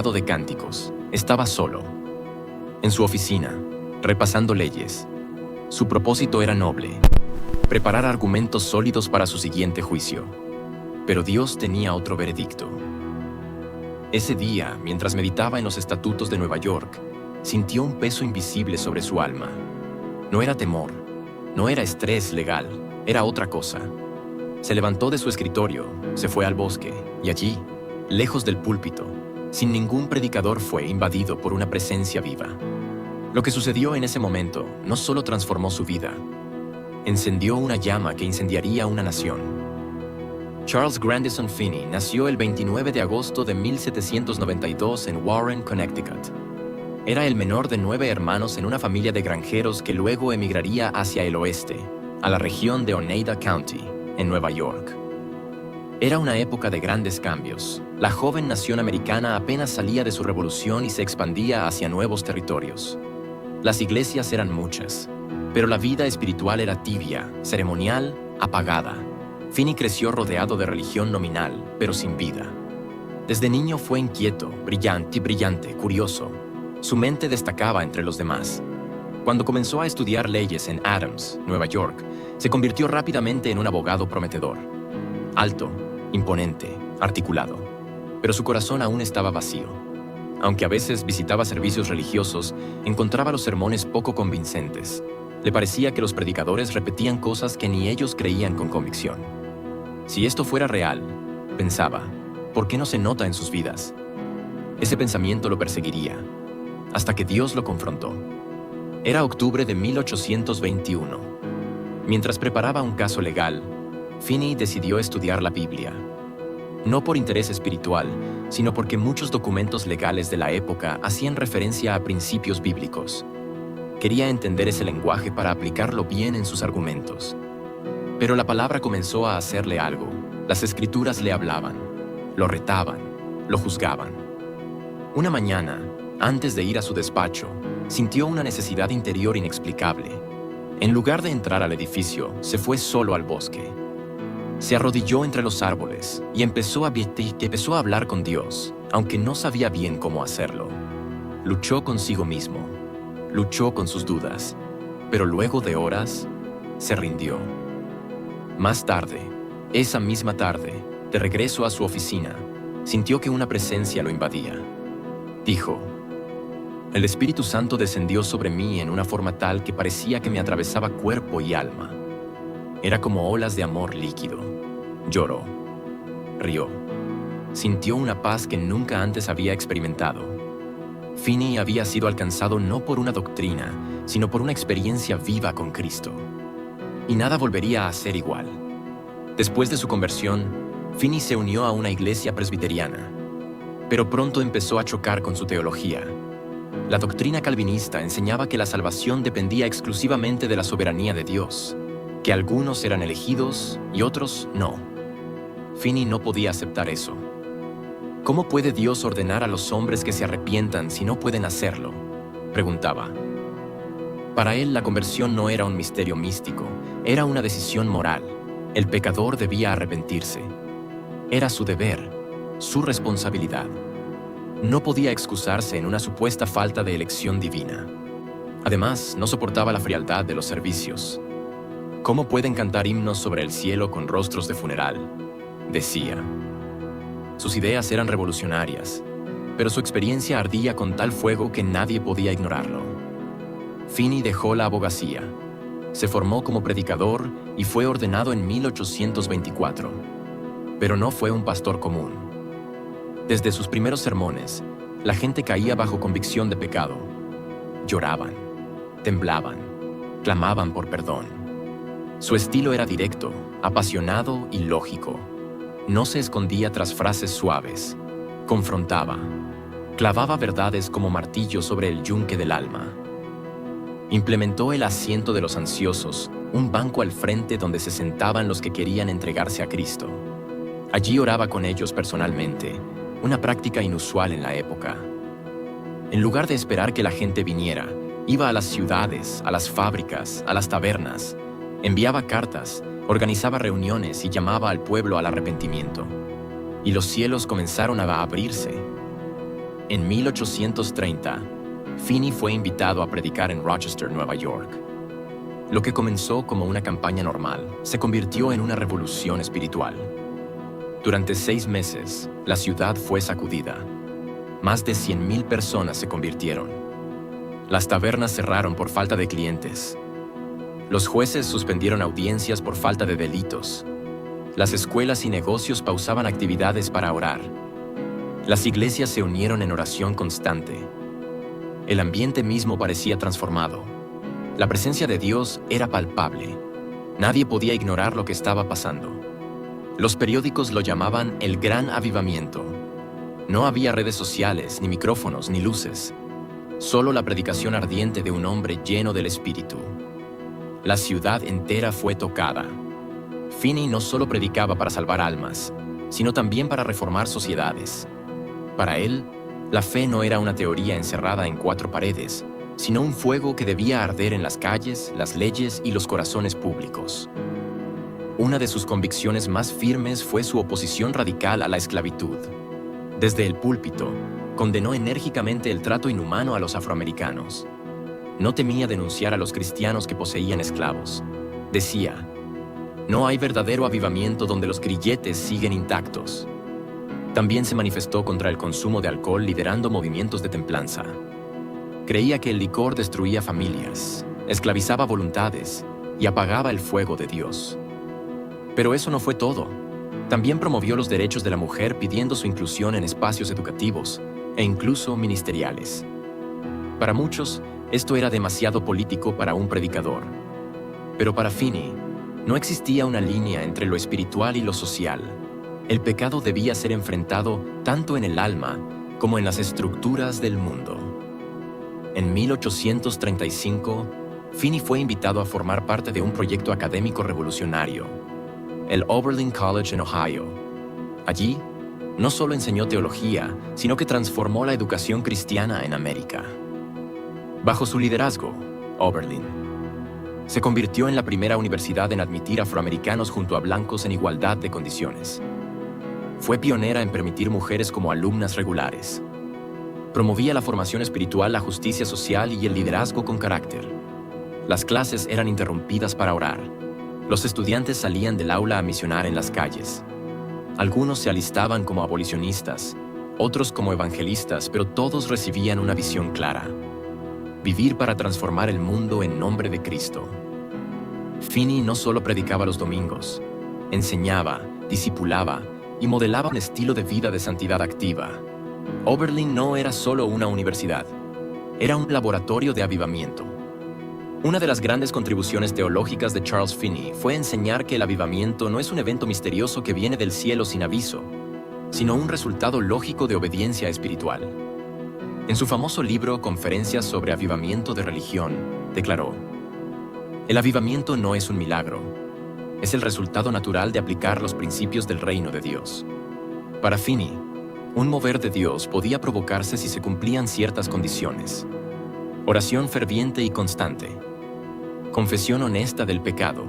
de cánticos. Estaba solo, en su oficina, repasando leyes. Su propósito era noble: preparar argumentos sólidos para su siguiente juicio. Pero Dios tenía otro veredicto. Ese día, mientras meditaba en los estatutos de Nueva York, sintió un peso invisible sobre su alma. No era temor, no era estrés legal, era otra cosa. Se levantó de su escritorio, se fue al bosque, y allí, lejos del púlpito, sin ningún predicador, fue invadido por una presencia viva. Lo que sucedió en ese momento no solo transformó su vida, encendió una llama que incendiaría una nación. Charles Grandison Finney nació el 29 de agosto de 1792 en Warren, Connecticut. Era el menor de 9 hermanos en una familia de granjeros que luego emigraría hacia el oeste, a la región de Oneida County, en Nueva York. Era una época de grandes cambios. La joven nación americana apenas salía de su revolución y se expandía hacia nuevos territorios. Las iglesias eran muchas, pero la vida espiritual era tibia, ceremonial, apagada. Finney creció rodeado de religión nominal, pero sin vida. Desde niño fue inquieto, brillante, curioso. Su mente destacaba entre los demás. Cuando comenzó a estudiar leyes en Adams, Nueva York, se convirtió rápidamente en un abogado prometedor. Alto, imponente, articulado. Pero su corazón aún estaba vacío. Aunque a veces visitaba servicios religiosos, encontraba los sermones poco convincentes. Le parecía que los predicadores repetían cosas que ni ellos creían con convicción. Si esto fuera real, pensaba, ¿por qué no se nota en sus vidas? Ese pensamiento lo perseguiría, hasta que Dios lo confrontó. Era octubre de 1821. Mientras preparaba un caso legal, Finney decidió estudiar la Biblia. No por interés espiritual, sino porque muchos documentos legales de la época hacían referencia a principios bíblicos. Quería entender ese lenguaje para aplicarlo bien en sus argumentos. Pero la palabra comenzó a hacerle algo. Las escrituras le hablaban, lo retaban, lo juzgaban. Una mañana, antes de ir a su despacho, sintió una necesidad interior inexplicable. En lugar de entrar al edificio, se fue solo al bosque. Se arrodilló entre los árboles y empezó a hablar con Dios, aunque no sabía bien cómo hacerlo. Luchó consigo mismo, luchó con sus dudas, pero luego de horas, se rindió. Más tarde, esa misma tarde, de regreso a su oficina, sintió que una presencia lo invadía. Dijo: el Espíritu Santo descendió sobre mí en una forma tal que parecía que me atravesaba cuerpo y alma. Era como olas de amor líquido. Lloró, rió, sintió una paz que nunca antes había experimentado. Finney había sido alcanzado no por una doctrina, sino por una experiencia viva con Cristo. Y nada volvería a ser igual. Después de su conversión, Finney se unió a una iglesia presbiteriana, pero pronto empezó a chocar con su teología. La doctrina calvinista enseñaba que la salvación dependía exclusivamente de la soberanía de Dios, que algunos eran elegidos y otros no. Finney no podía aceptar eso. ¿Cómo puede Dios ordenar a los hombres que se arrepientan si no pueden hacerlo?, preguntaba. Para él, la conversión no era un misterio místico, era una decisión moral. El pecador debía arrepentirse. Era su deber, su responsabilidad. No podía excusarse en una supuesta falta de elección divina. Además, no soportaba la frialdad de los servicios. ¿Cómo pueden cantar himnos sobre el cielo con rostros de funeral?, decía. Sus ideas eran revolucionarias, pero su experiencia ardía con tal fuego que nadie podía ignorarlo. Finney dejó la abogacía, se formó como predicador y fue ordenado en 1824. Pero no fue un pastor común. Desde sus primeros sermones, la gente caía bajo convicción de pecado. Lloraban, temblaban, clamaban por perdón. Su estilo era directo, apasionado y lógico. No se escondía tras frases suaves. Confrontaba. Clavaba verdades como martillo sobre el yunque del alma. Implementó el asiento de los ansiosos, un banco al frente donde se sentaban los que querían entregarse a Cristo. Allí oraba con ellos personalmente, una práctica inusual en la época. En lugar de esperar que la gente viniera, iba a las ciudades, a las fábricas, a las tabernas, enviaba cartas, organizaba reuniones y llamaba al pueblo al arrepentimiento. Y los cielos comenzaron a abrirse. En 1830, Finney fue invitado a predicar en Rochester, Nueva York. Lo que comenzó como una campaña normal se convirtió en una revolución espiritual. Durante 6 meses, la ciudad fue sacudida. Más de 100,000 personas se convirtieron. Las tabernas cerraron por falta de clientes. Los jueces suspendieron audiencias por falta de delitos. Las escuelas y negocios pausaban actividades para orar. Las iglesias se unieron en oración constante. El ambiente mismo parecía transformado. La presencia de Dios era palpable. Nadie podía ignorar lo que estaba pasando. Los periódicos lo llamaban el Gran Avivamiento. No había redes sociales, ni micrófonos, ni luces. Solo la predicación ardiente de un hombre lleno del Espíritu. La ciudad entera fue tocada. Finney no solo predicaba para salvar almas, sino también para reformar sociedades. Para él, la fe no era una teoría encerrada en 4 paredes, sino un fuego que debía arder en las calles, las leyes y los corazones públicos. Una de sus convicciones más firmes fue su oposición radical a la esclavitud. Desde el púlpito, condenó enérgicamente el trato inhumano a los afroamericanos. No temía denunciar a los cristianos que poseían esclavos. Decía: no hay verdadero avivamiento donde los grilletes siguen intactos. También se manifestó contra el consumo de alcohol, liderando movimientos de templanza. Creía que el licor destruía familias, esclavizaba voluntades y apagaba el fuego de Dios. Pero eso no fue todo. También promovió los derechos de la mujer, pidiendo su inclusión en espacios educativos e incluso ministeriales. Para muchos, esto era demasiado político para un predicador. Pero para Finney, no existía una línea entre lo espiritual y lo social. El pecado debía ser enfrentado tanto en el alma como en las estructuras del mundo. En 1835, Finney fue invitado a formar parte de un proyecto académico revolucionario, el Oberlin College en Ohio. Allí, no solo enseñó teología, sino que transformó la educación cristiana en América. Bajo su liderazgo, Oberlin se convirtió en la primera universidad en admitir afroamericanos junto a blancos en igualdad de condiciones. Fue pionera en permitir mujeres como alumnas regulares. Promovía la formación espiritual, la justicia social y el liderazgo con carácter. Las clases eran interrumpidas para orar. Los estudiantes salían del aula a misionar en las calles. Algunos se alistaban como abolicionistas, otros como evangelistas, pero todos recibían una visión clara: vivir para transformar el mundo en nombre de Cristo. Finney no solo predicaba los domingos, enseñaba, discipulaba y modelaba un estilo de vida de santidad activa. Oberlin no era solo una universidad, era un laboratorio de avivamiento. Una de las grandes contribuciones teológicas de Charles Finney fue enseñar que el avivamiento no es un evento misterioso que viene del cielo sin aviso, sino un resultado lógico de obediencia espiritual. En su famoso libro Conferencias sobre Avivamiento de Religión, declaró: el avivamiento no es un milagro, es el resultado natural de aplicar los principios del reino de Dios. Para Finney, un mover de Dios podía provocarse si se cumplían ciertas condiciones: oración ferviente y constante, confesión honesta del pecado,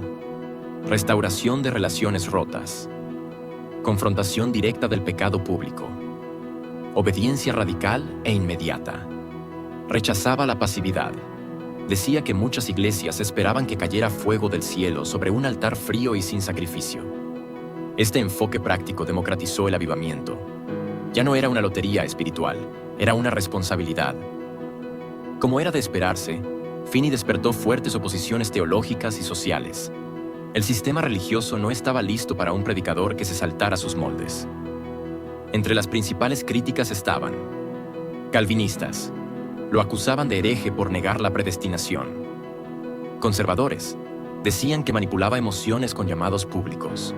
restauración de relaciones rotas, confrontación directa del pecado público, obediencia radical e inmediata. Rechazaba la pasividad. Decía que muchas iglesias esperaban que cayera fuego del cielo sobre un altar frío y sin sacrificio. Este enfoque práctico democratizó el avivamiento. Ya no era una lotería espiritual, era una responsabilidad. Como era de esperarse, Finney despertó fuertes oposiciones teológicas y sociales. El sistema religioso no estaba listo para un predicador que se saltara sus moldes. Entre las principales críticas estaban: calvinistas, lo acusaban de hereje por negar la predestinación. Conservadores, decían que manipulaba emociones con llamados públicos.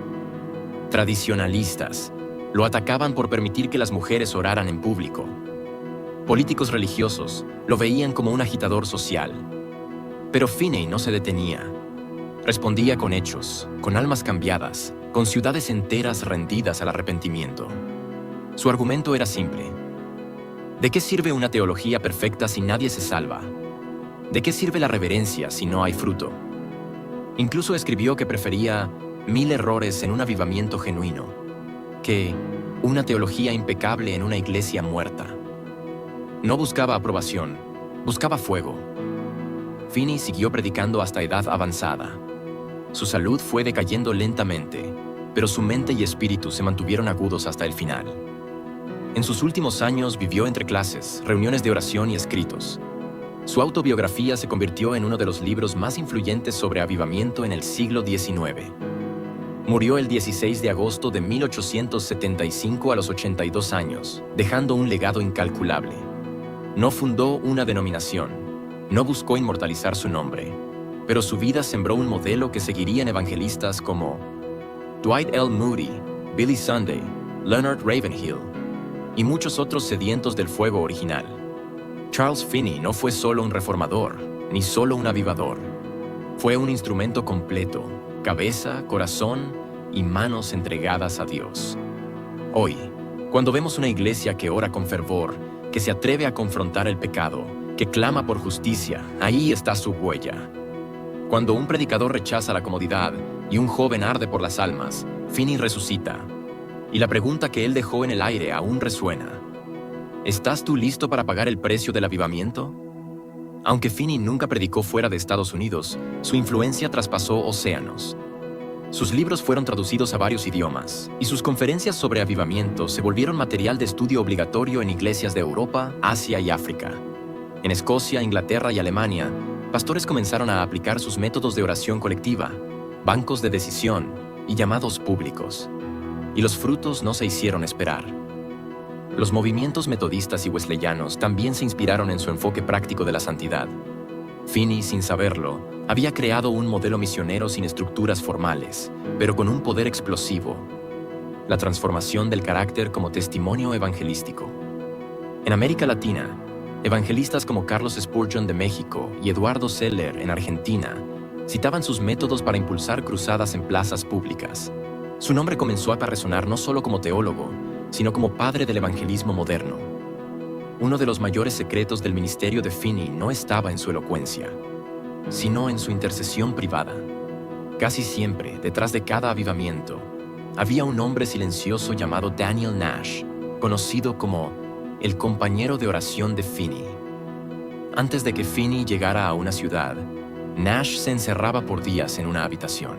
Tradicionalistas, lo atacaban por permitir que las mujeres oraran en público. Políticos religiosos lo veían como un agitador social. Pero Finney no se detenía. Respondía con hechos, con almas cambiadas, con ciudades enteras rendidas al arrepentimiento. Su argumento era simple: ¿de qué sirve una teología perfecta si nadie se salva? ¿De qué sirve la reverencia si no hay fruto? Incluso escribió que prefería 1000 errores en un avivamiento genuino que una teología impecable en una iglesia muerta. No buscaba aprobación, buscaba fuego. Finney siguió predicando hasta edad avanzada. Su salud fue decayendo lentamente, pero su mente y espíritu se mantuvieron agudos hasta el final. En sus últimos años vivió entre clases, reuniones de oración y escritos. Su autobiografía se convirtió en uno de los libros más influyentes sobre avivamiento en el siglo XIX. Murió el 16 de agosto de 1875 a los 82 años, dejando un legado incalculable. No fundó una denominación, no buscó inmortalizar su nombre, pero su vida sembró un modelo que seguirían evangelistas como Dwight L. Moody, Billy Sunday, Leonard Ravenhill y muchos otros sedientos del fuego original. Charles Finney no fue solo un reformador, ni solo un avivador. Fue un instrumento completo, cabeza, corazón y manos entregadas a Dios. Hoy, cuando vemos una iglesia que ora con fervor, que se atreve a confrontar el pecado, que clama por justicia, ahí está su huella. Cuando un predicador rechaza la comodidad y un joven arde por las almas, Finney resucita. Y la pregunta que él dejó en el aire aún resuena. ¿Estás tú listo para pagar el precio del avivamiento? Aunque Finney nunca predicó fuera de Estados Unidos, su influencia traspasó océanos. Sus libros fueron traducidos a varios idiomas, y sus conferencias sobre avivamiento se volvieron material de estudio obligatorio en iglesias de Europa, Asia y África. En Escocia, Inglaterra y Alemania, pastores comenzaron a aplicar sus métodos de oración colectiva, bancos de decisión y llamados públicos. Y los frutos no se hicieron esperar. Los movimientos metodistas y wesleyanos también se inspiraron en su enfoque práctico de la santidad. Finney, sin saberlo, había creado un modelo misionero sin estructuras formales, pero con un poder explosivo: la transformación del carácter como testimonio evangelístico. En América Latina, evangelistas como Carlos Spurgeon de México y Eduardo Seller en Argentina citaban sus métodos para impulsar cruzadas en plazas públicas. Su nombre comenzó a resonar no solo como teólogo, sino como padre del evangelismo moderno. Uno de los mayores secretos del ministerio de Finney no estaba en su elocuencia, sino en su intercesión privada. Casi siempre, detrás de cada avivamiento, había un hombre silencioso llamado Daniel Nash, conocido como el compañero de oración de Finney. Antes de que Finney llegara a una ciudad, Nash se encerraba por días en una habitación.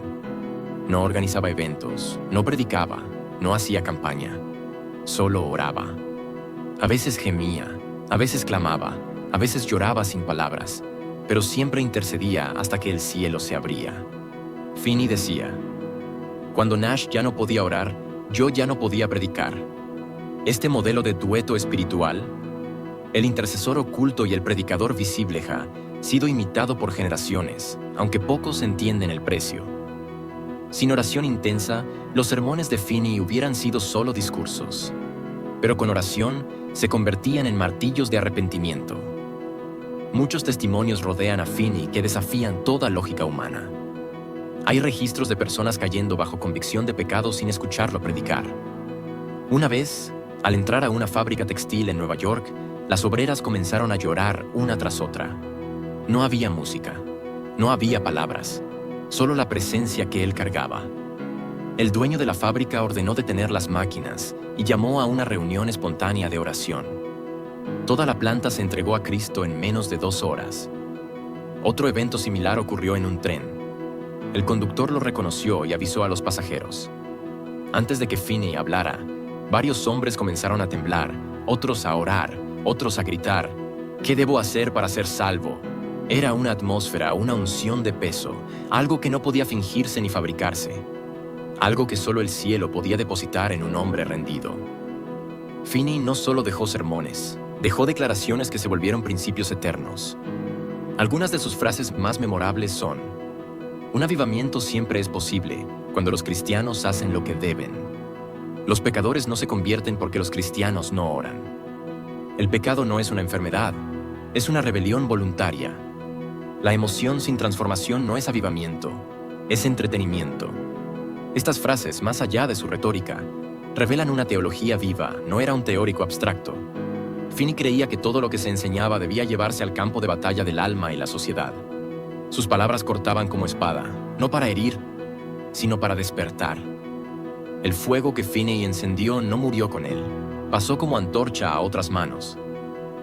No organizaba eventos, no predicaba, no hacía campaña. Solo oraba. A veces gemía, a veces clamaba, a veces lloraba sin palabras, pero siempre intercedía hasta que el cielo se abría. Finney decía: cuando Nash ya no podía orar, yo ya no podía predicar. Este modelo de dueto espiritual, el intercesor oculto y el predicador visible, ha sido imitado por generaciones, aunque pocos entienden el precio. Sin oración intensa, los sermones de Finney hubieran sido solo discursos, pero con oración se convertían en martillos de arrepentimiento. Muchos testimonios rodean a Finney que desafían toda lógica humana. Hay registros de personas cayendo bajo convicción de pecado sin escucharlo predicar. Una vez, al entrar a una fábrica textil en Nueva York, las obreras comenzaron a llorar una tras otra. No había música, no había palabras, solo la presencia que él cargaba. El dueño de la fábrica ordenó detener las máquinas y llamó a una reunión espontánea de oración. Toda la planta se entregó a Cristo en menos de 2 horas. Otro evento similar ocurrió en un tren. El conductor lo reconoció y avisó a los pasajeros. Antes de que Finney hablara, varios hombres comenzaron a temblar, otros a orar, otros a gritar: ¿qué debo hacer para ser salvo? Era una atmósfera, una unción de peso, algo que no podía fingirse ni fabricarse, algo que solo el cielo podía depositar en un hombre rendido. Finney no solo dejó sermones, dejó declaraciones que se volvieron principios eternos. Algunas de sus frases más memorables son: un avivamiento siempre es posible cuando los cristianos hacen lo que deben. Los pecadores no se convierten porque los cristianos no oran. El pecado no es una enfermedad, es una rebelión voluntaria. La emoción sin transformación no es avivamiento, es entretenimiento. Estas frases, más allá de su retórica, revelan una teología viva, no era un teórico abstracto. Finney creía que todo lo que se enseñaba debía llevarse al campo de batalla del alma y la sociedad. Sus palabras cortaban como espada, no para herir, sino para despertar. El fuego que Finney encendió no murió con él, pasó como antorcha a otras manos.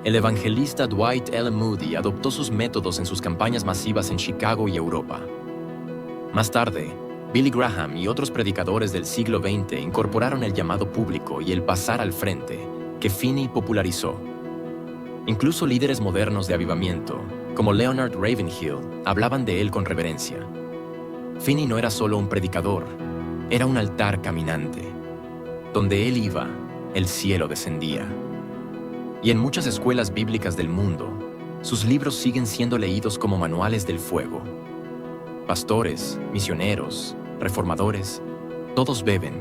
El evangelista Dwight L. Moody adoptó sus métodos en sus campañas masivas en Chicago y Europa. Más tarde, Billy Graham y otros predicadores del siglo XX incorporaron el llamado público y el pasar al frente, que Finney popularizó. Incluso líderes modernos de avivamiento, como Leonard Ravenhill, hablaban de él con reverencia. Finney no era solo un predicador, era un altar caminante. Donde él iba, el cielo descendía. Y en muchas escuelas bíblicas del mundo, sus libros siguen siendo leídos como manuales del fuego. Pastores, misioneros, reformadores, todos beben,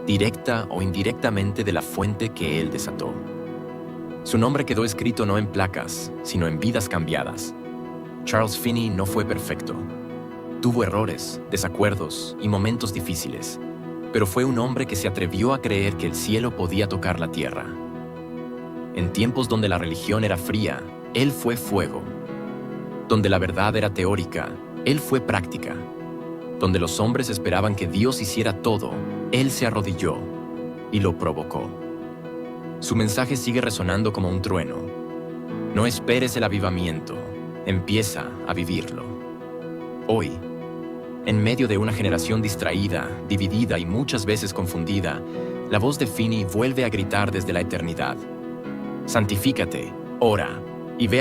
directa o indirectamente, de la fuente que él desató. Su nombre quedó escrito no en placas, sino en vidas cambiadas. Charles Finney no fue perfecto. Tuvo errores, desacuerdos y momentos difíciles, pero fue un hombre que se atrevió a creer que el cielo podía tocar la tierra. En tiempos donde la religión era fría, él fue fuego. Donde la verdad era teórica, él fue práctica. Donde los hombres esperaban que Dios hiciera todo, él se arrodilló y lo provocó. Su mensaje sigue resonando como un trueno. No esperes el avivamiento, empieza a vivirlo. Hoy, en medio de una generación distraída, dividida y muchas veces confundida, la voz de Finney vuelve a gritar desde la eternidad: santifícate, ora y ve a